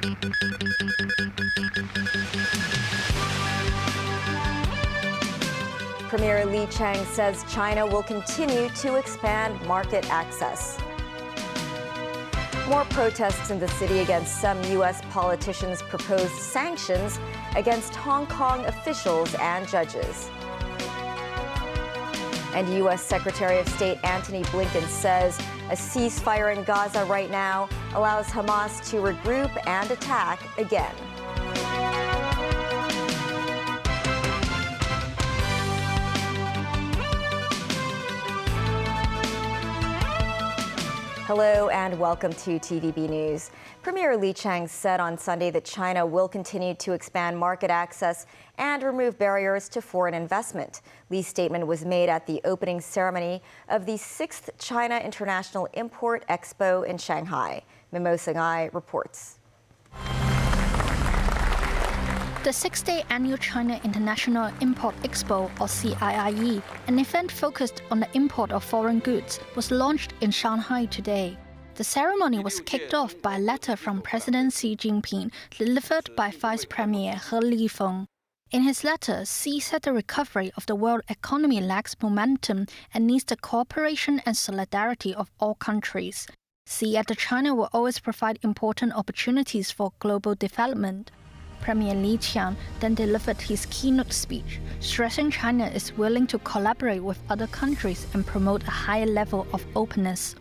Premier Li Qiang says China will continue to expand market access. More protests in the city against some U.S. politicians' proposed sanctions against Hong Kong officials and judges. And U.S. Secretary of State Antony Blinken says a ceasefire in Gaza right now allows Hamas to regroup and attack again. Hello and welcome to TVB News. Premier Li Qiang said on Sunday that China will continue to expand market access and remove barriers to foreign investment. Li's statement was made at the opening ceremony of the 6th China International Import Expo in Shanghai. Mimosa Ngai reports. The 6th-day annual China International Import Expo, or CIIE, an event focused on the import of foreign goods, was launched in Shanghai today. The ceremony was kicked off by a letter from President Xi Jinping, delivered by Vice Premier He Lifeng. In his letter, Xi said the recovery of the world economy lacks momentum and needs the cooperation and solidarity of all countries. Xi added China will always provide important opportunities for global development. Premier Li Qiang then delivered his keynote speech, stressing China is willing to collaborate with other countries and promote a higher level of openness.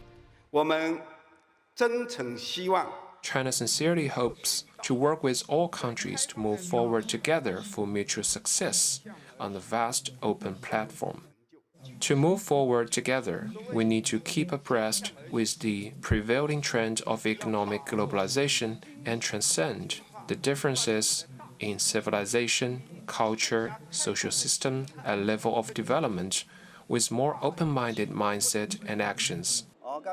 China sincerely hopes to work with all countries to move forward together for mutual success on the vast open platform. To move forward together, we need to keep abreast with the prevailing trend of economic globalization and transcend the differences in civilization, culture, social system, and level of development with more open-minded mindset and actions.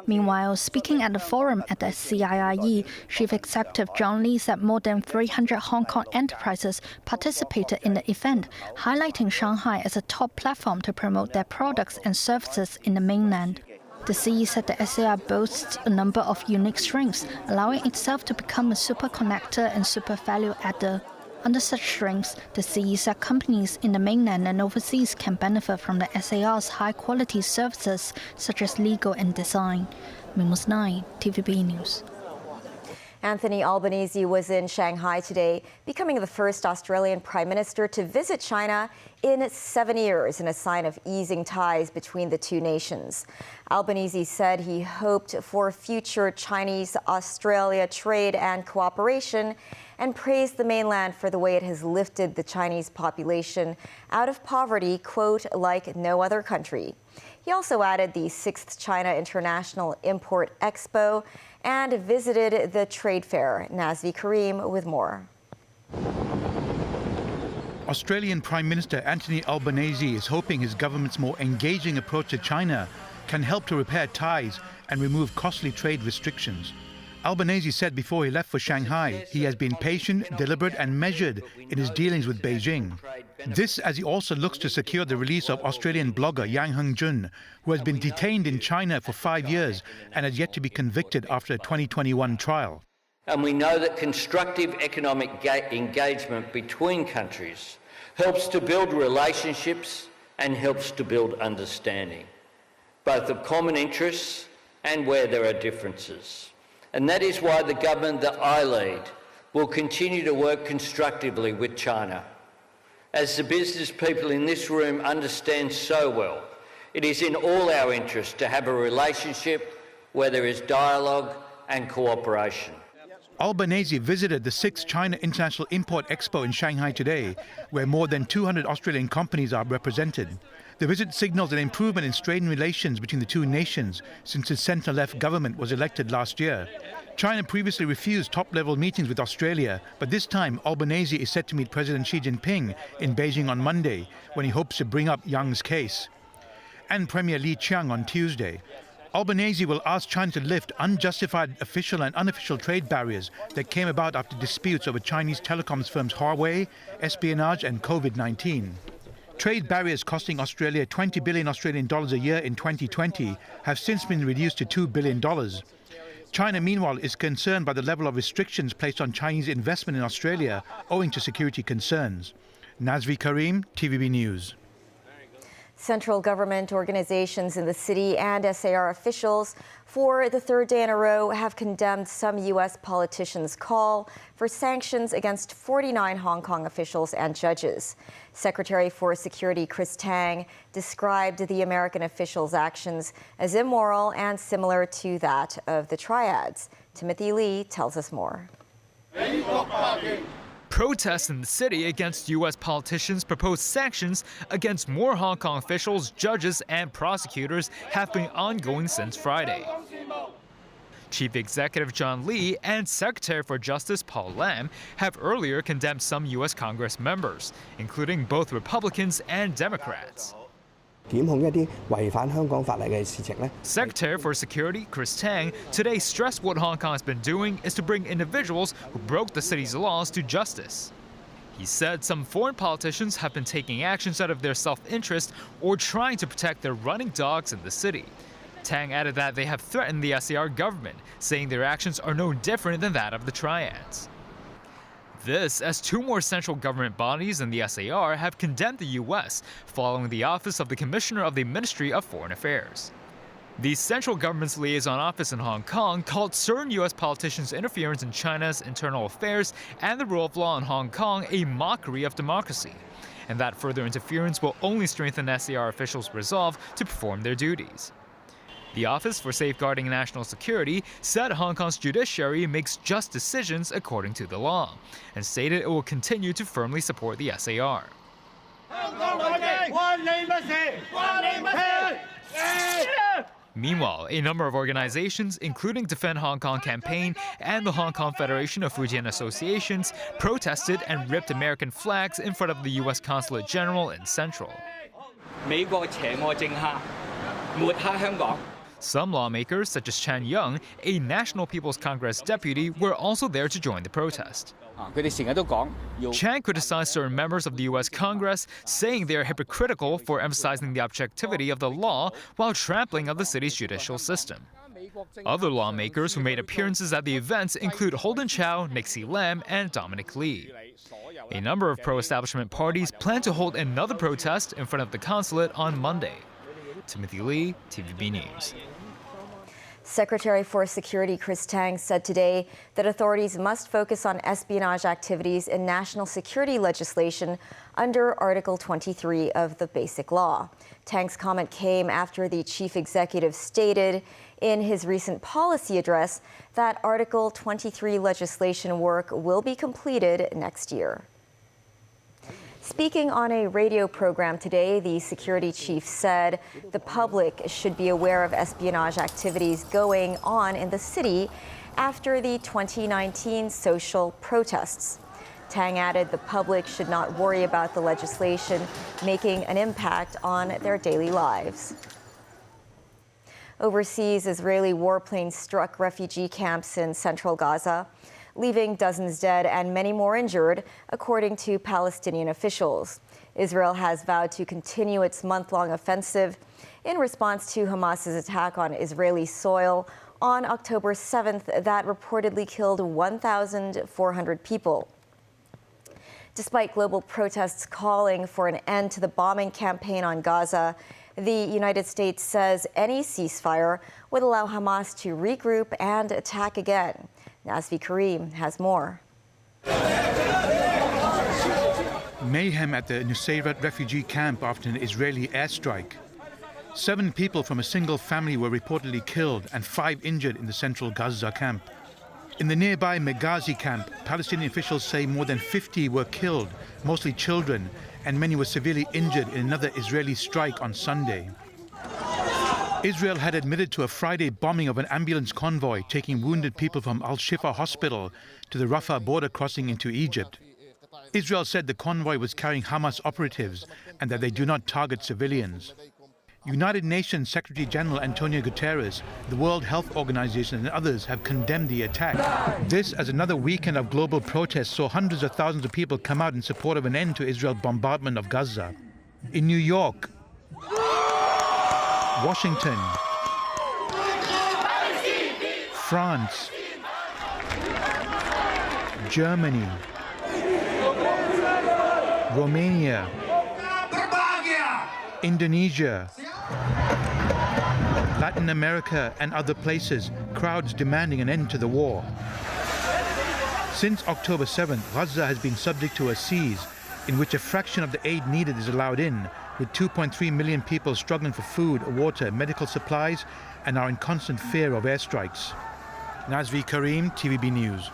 Meanwhile, speaking at the forum at the CIIE, Chief Executive John Lee said more than 300 Hong Kong enterprises participated in the event, highlighting Shanghai as a top platform to promote their products and services in the mainland. The CE said the SAR boasts a number of unique strengths, allowing itself to become a super connector and super value adder. Under such strengths, the CE said companies in the mainland and overseas can benefit from the SAR's high-quality services, such as legal and design. Mimosa Ngai, TVB News. Anthony Albanese was in Shanghai today, becoming the first Australian Prime Minister to visit China in 7 years in a sign of easing ties between the two nations. Albanese said he hoped for future Chinese-Australia trade and cooperation and praised the mainland for the way it has lifted the Chinese population out of poverty, quote, like no other country. He also added the 6th China International Import Expo and visited the trade fair. Nazvi Karim with more. Australian Prime Minister Anthony Albanese is hoping his government's more engaging approach to China can help to repair ties and remove costly trade restrictions. Albanese said before he left for Shanghai, he has been patient, deliberate and measured in his dealings with Beijing. This as he also looks to secure the release of Australian blogger Yang Hengjun, who has been detained in China for 5 years and has yet to be convicted after a 2021 trial. And we know that constructive economic engagement between countries helps to build relationships and helps to build understanding, both of common interests and where there are differences. And that is why the government that I lead will continue to work constructively with China. As the business people in this room understand so well, it is in all our interest to have a relationship where there is dialogue and cooperation. Albanese visited the 6th China International Import Expo in Shanghai today, where more than 200 Australian companies are represented. The visit signals an improvement in strained relations between the two nations since the centre-left government was elected last year. China previously refused top-level meetings with Australia, but this time Albanese is set to meet President Xi Jinping in Beijing on Monday, when he hopes to bring up Yang's case. And Premier Li Qiang on Tuesday. Albanese will ask China to lift unjustified official and unofficial trade barriers that came about after disputes over Chinese telecoms firms Huawei, espionage and COVID-19. Trade barriers costing Australia 20 billion Australian dollars a year in 2020 have since been reduced to $2 billion. China, meanwhile, is concerned by the level of restrictions placed on Chinese investment in Australia owing to security concerns. Nazvi Karim, TVB News. Central government organizations in the city and SAR officials for the third day in a row have condemned some U.S. politicians' call for sanctions against 49 Hong Kong officials and judges. Secretary for Security Chris Tang described the American officials' actions as immoral and similar to that of the triads. Timothy Lee tells us more. Protests in the city against U.S. politicians' proposed sanctions against more Hong Kong officials, judges, and prosecutors have been ongoing since Friday. Chief Executive John Lee and Secretary for Justice Paul Lam have earlier condemned some U.S. Congress members, including both Republicans and Democrats. Secretary for Security Chris Tang today stressed what Hong Kong has been doing is to bring individuals who broke the city's laws to justice. He said some foreign politicians have been taking actions out of their self-interest or trying to protect their running dogs in the city. Tang added that they have threatened the SAR government, saying their actions are no different than that of the triads. This as two more central government bodies in the SAR have condemned the U.S. following the office of the Commissioner of the Ministry of Foreign Affairs. The central government's liaison office in Hong Kong called certain U.S. politicians' interference in China's internal affairs and the rule of law in Hong Kong a mockery of democracy, and that further interference will only strengthen SAR officials' resolve to perform their duties. The Office for Safeguarding National Security said Hong Kong's judiciary makes just decisions according to the law, and stated it will continue to firmly support the SAR. Meanwhile, a number of organizations, including Defend Hong Kong Campaign and the Hong Kong Federation of Fujian Associations, protested and ripped American flags in front of the U.S. Consulate General in Central. Some lawmakers, such as Chan Young, a National People's Congress deputy, were also there to join the protest. Chan criticized certain members of the U.S. Congress, saying they are hypocritical for emphasizing the objectivity of the law while trampling on the city's judicial system. Other lawmakers who made appearances at the events include Holden Chow, Nixie Lam, and Dominic Lee. A number of pro-establishment parties plan to hold another protest in front of the consulate on Monday. Timothy Lee, TVB News. Secretary for Security Chris Tang said today that authorities must focus on espionage activities in national security legislation under Article 23 of the Basic Law. Tang's comment came after the chief executive stated in his recent policy address that Article 23 legislation work will be completed next year. Speaking on a radio program today, the security chief said the public should be aware of espionage activities going on in the city after the 2019 social protests. Tang added the public should not worry about the legislation making an impact on their daily lives. Overseas, Israeli warplanes struck refugee camps in central Gaza, leaving dozens dead and many more injured, according to Palestinian officials. Israel has vowed to continue its month-long offensive in response to Hamas's attack on Israeli soil on October 7th that reportedly killed 1,400 people. Despite global protests calling for an end to the bombing campaign on Gaza, the United States says any ceasefire would allow Hamas to regroup and attack again. Nazvi Karim has more. Mayhem at the Nusayrat refugee camp after an Israeli airstrike. 7 people from a single family were reportedly killed and 5 injured in the central Gaza camp. In the nearby Meghazi camp, Palestinian officials say more than 50 were killed, mostly children, and many were severely injured in another Israeli strike on Sunday. Israel had admitted to a Friday bombing of an ambulance convoy taking wounded people from Al-Shifa hospital to the Rafah border crossing into Egypt. Israel said the convoy was carrying Hamas operatives and that they do not target civilians. United Nations Secretary General Antonio Guterres, the World Health Organization and others have condemned the attack. This as another weekend of global protests saw hundreds of thousands of people come out in support of an end to Israel's bombardment of Gaza. In New York, Washington, France, Germany, Romania, Indonesia, Latin America and other places, crowds demanding an end to the war. Since October 7th, Gaza has been subject to a siege in which a fraction of the aid needed is allowed in, with 2.3 million people struggling for food, water, medical supplies, and are in constant fear of airstrikes. Nazvi Karim, TVB News.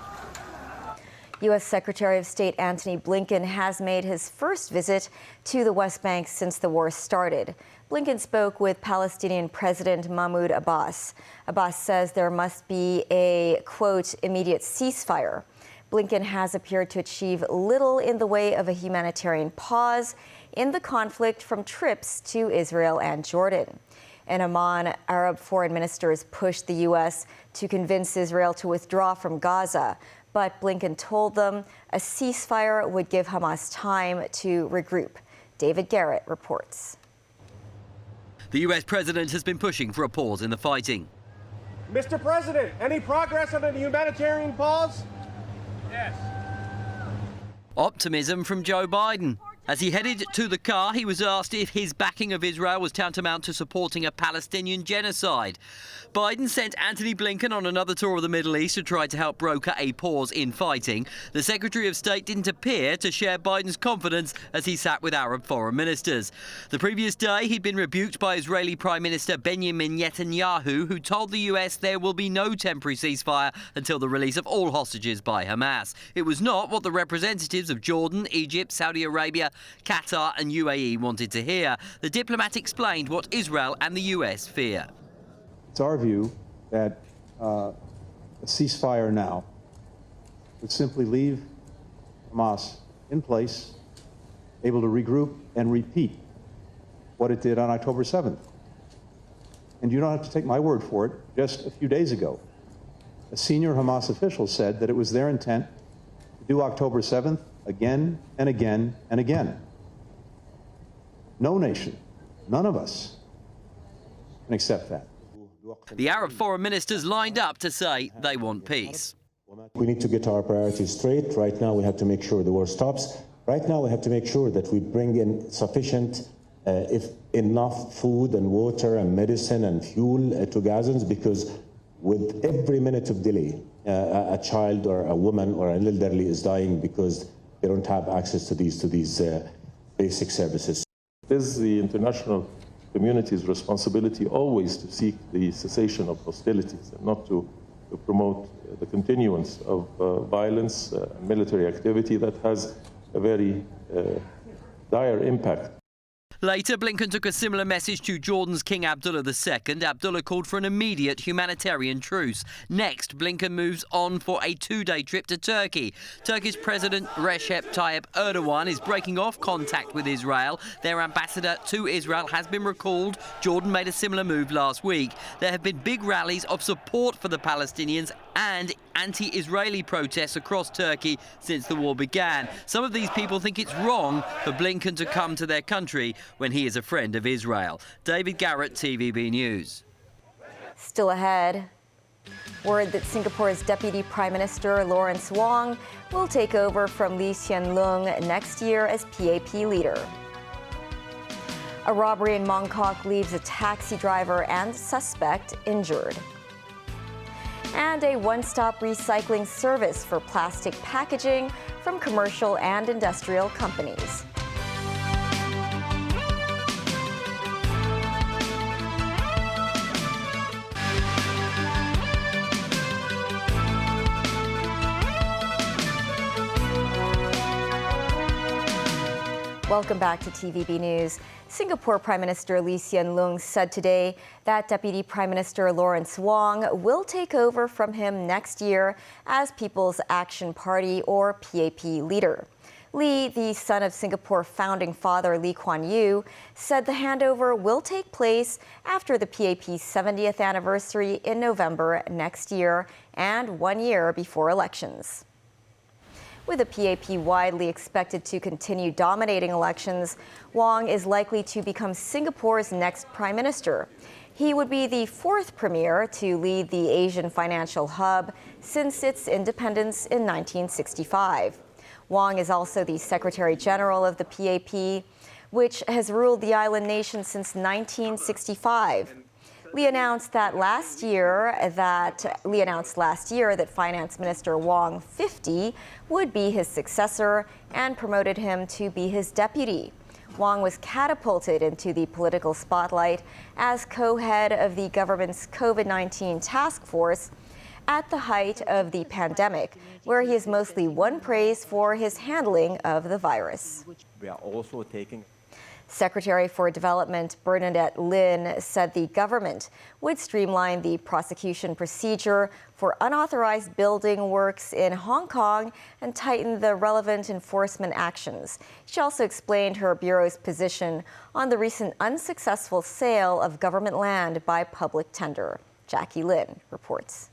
U.S. Secretary of State Antony Blinken has made his first visit to the West Bank since the war started. Blinken spoke with Palestinian President Mahmoud Abbas. Abbas says there must be a, quote, immediate ceasefire. Blinken has appeared to achieve little in the way of a humanitarian pause in the conflict from trips to Israel and Jordan. In Amman, Arab foreign ministers pushed the U.S. to convince Israel to withdraw from Gaza, but Blinken told them a ceasefire would give Hamas time to regroup. David Garrett reports. The U.S. president has been pushing for a pause in the fighting. Mr. President, any progress on a humanitarian pause? Yes. Optimism from Joe Biden. As he headed to the car, he was asked if his backing of Israel was tantamount to supporting a Palestinian genocide. Biden sent Antony Blinken on another tour of the Middle East to try to help broker a pause in fighting. The Secretary of State didn't appear to share Biden's confidence as he sat with Arab foreign ministers. The previous day, he'd been rebuked by Israeli Prime Minister Benjamin Netanyahu, who told the US there will be no temporary ceasefire until the release of all hostages by Hamas. It was not what the representatives of Jordan, Egypt, Saudi Arabia, Qatar and UAE wanted to hear. The diplomat explained what Israel and the US fear. It's our view that a ceasefire now would simply leave Hamas in place, able to regroup and repeat what it did on October 7th. And you don't have to take my word for it. Just a few days ago, a senior Hamas official said that it was their intent to do October 7th again and again and again. No nation, none of us, can accept that. The Arab foreign ministers lined up to say they want peace. We need to get our priorities straight. Right now we have to make sure the war stops. Right now we have to make sure that we bring in sufficient, if enough food and water and medicine and fuel to Gazans, because with every minute of delay, a child or a woman or an elderly is dying because they don't have access to these basic services. It is the international community's responsibility always to seek the cessation of hostilities and not to promote the continuance of violence, military activity that has a very dire impact. Later, Blinken took a similar message to Jordan's King Abdullah II. Abdullah called for an immediate humanitarian truce. Next, Blinken moves on for a two-day trip to Turkey. Turkey's President Recep Tayyip Erdogan is breaking off contact with Israel. Their ambassador to Israel has been recalled. Jordan made a similar move last week. There have been big rallies of support for the Palestinians and anti-Israeli protests across Turkey since the war began. Some of these people think it's wrong for Blinken to come to their country when he is a friend of Israel. David Garrett, TVB News. Still ahead, word that Singapore's Deputy Prime Minister Lawrence Wong will take over from Lee Hsien Loong next year as PAP leader. A robbery in Mongkok leaves a taxi driver and suspect injured. And a one-stop recycling service for plastic packaging from commercial and industrial companies. Welcome back to TVB News. Singapore Prime Minister Lee Hsien Loong said today that Deputy Prime Minister Lawrence Wong will take over from him next year as People's Action Party or PAP leader. Lee, the son of Singapore founding father Lee Kuan Yew, said the handover will take place after the PAP's 70th anniversary in November next year and 1 year before elections. With the PAP widely expected to continue dominating elections, Wong is likely to become Singapore's next prime minister. He would be the fourth premier to lead the Asian financial hub since its independence in 1965. Wang is also the Secretary General of the PAP, which has ruled the island nation since 1965. Li announced last year that Finance Minister Wang 50 would be his successor and promoted him to be his deputy. Wang was catapulted into the political spotlight as co-head of the government's COVID-19 task force at the height of the pandemic, where he has mostly won praise for his handling of the virus. We are also taking Secretary for Development Bernadette Lin said the government would streamline the prosecution procedure for unauthorized building works in Hong Kong and tighten the relevant enforcement actions. She also explained her bureau's position on the recent unsuccessful sale of government land by public tender. Jackie Lin reports.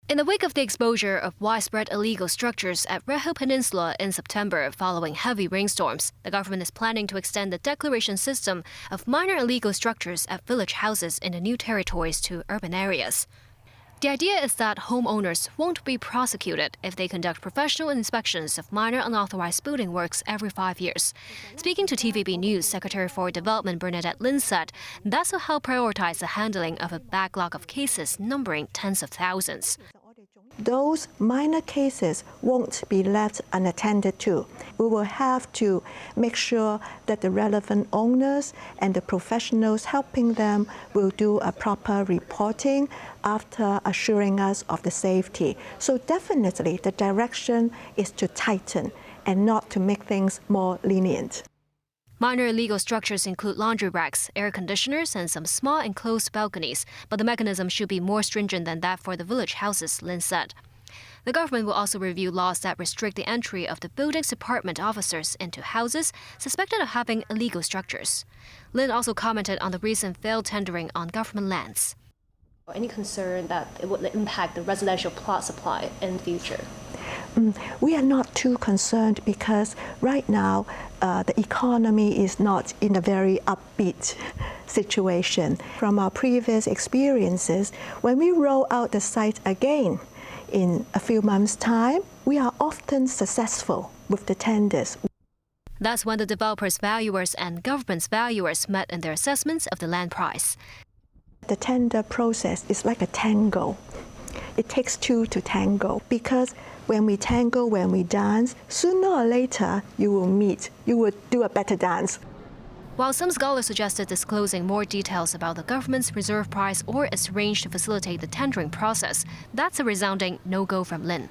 In the wake of the exposure of widespread illegal structures at Reho Peninsula in September following heavy rainstorms, the government is planning to extend the declaration system of minor illegal structures at village houses in the new territories to urban areas. The idea is that homeowners won't be prosecuted if they conduct professional inspections of minor unauthorized building works every 5 years. Speaking to TVB News, Secretary for Development Bernadette Lin said this will help prioritize the handling of a backlog of cases numbering tens of thousands. Those minor cases won't be left unattended to. We will have to make sure that the relevant owners and the professionals helping them will do a proper reporting after assuring us of the safety. So definitely the direction is to tighten and not to make things more lenient. Minor illegal structures include laundry racks, air conditioners, and some small enclosed balconies, but the mechanism should be more stringent than that for the village houses, Lin said. The government will also review laws that restrict the entry of the buildings department officers into houses suspected of having illegal structures. Lin also commented on the recent failed tendering on government lands. Any concern that it would impact the residential plot supply in the future? We are not too concerned because right now the economy is not in a very upbeat situation. From our previous experiences, when we roll out the site again in a few months' time, we are often successful with the tenders. That's when the developers' valuers and government's valuers met in their assessments of the land price. The tender process is like a tango. It takes two to tango because when we tango, when we dance, sooner or later you will meet, you will do a better dance. While some scholars suggested disclosing more details about the government's reserve price or its range to facilitate the tendering process, that's a resounding no-go from Lin.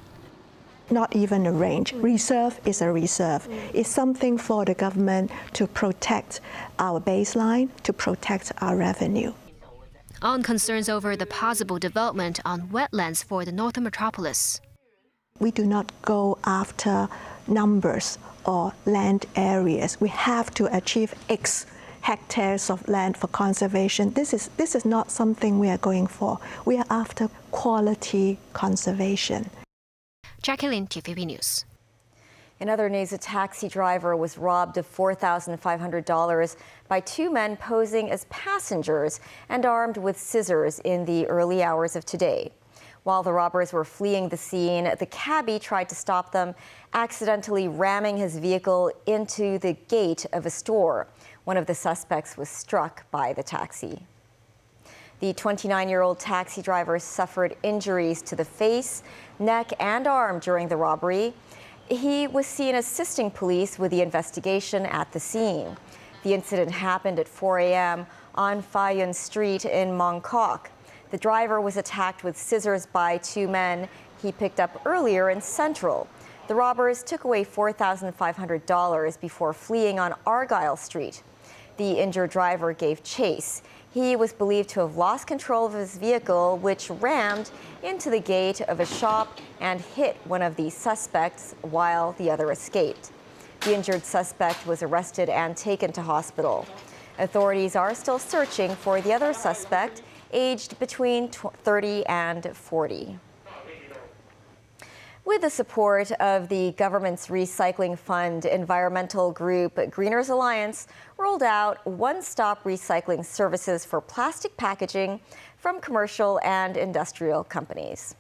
Not even a range. Reserve is a reserve. It's something for the government to protect our baseline, to protect our revenue. On concerns over the possible development on wetlands for the northern metropolis. We do not go after numbers or land areas. We have to achieve X hectares of land for conservation. This is not something we are going for. We are after quality conservation. Jackie Lin, TVB News. In other news, a taxi driver was robbed of $4,500 by two men posing as passengers and armed with scissors in the early hours of today. While the robbers were fleeing the scene, the cabbie tried to stop them, accidentally ramming his vehicle into the gate of a store. One of the suspects was struck by the taxi. The 29-year-old taxi driver suffered injuries to the face, neck, and arm during the robbery. He was seen assisting police with the investigation at the scene. The incident happened at 4 a.m. on Fa Yuen Street in Mong Kok. The driver was attacked with scissors by two men he picked up earlier in Central. The robbers took away $4,500 before fleeing on Argyle Street. The injured driver gave chase. He was believed to have lost control of his vehicle, which rammed into the gate of a shop and hit one of the suspects while the other escaped. The injured suspect was arrested and taken to hospital. Authorities are still searching for the other suspect, aged between 30 and 40. With the support of the government's recycling fund, environmental group Greeners Alliance rolled out one-stop recycling services for plastic packaging from commercial and industrial companies.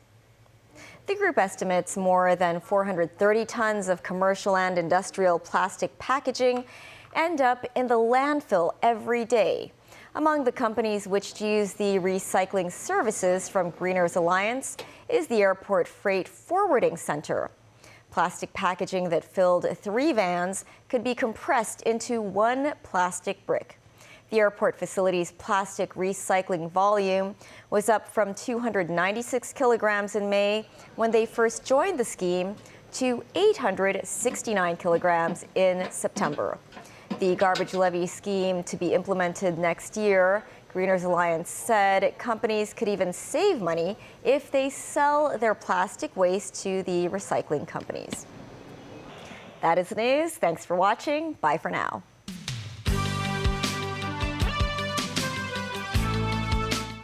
The group estimates more than 430 tons of commercial and industrial plastic packaging end up in the landfill every day. Among the companies which use the recycling services from Greeners Alliance is the Airport Freight Forwarding Center. Plastic packaging that filled 3 vans could be compressed into 1 plastic brick. The airport facility's plastic recycling volume was up from 296 kilograms in May when they first joined the scheme to 869 kilograms in September. The garbage levy scheme to be implemented next year, Greeners Alliance said companies could even save money if they sell their plastic waste to the recycling companies. That is the news. Thanks for watching. Bye for now.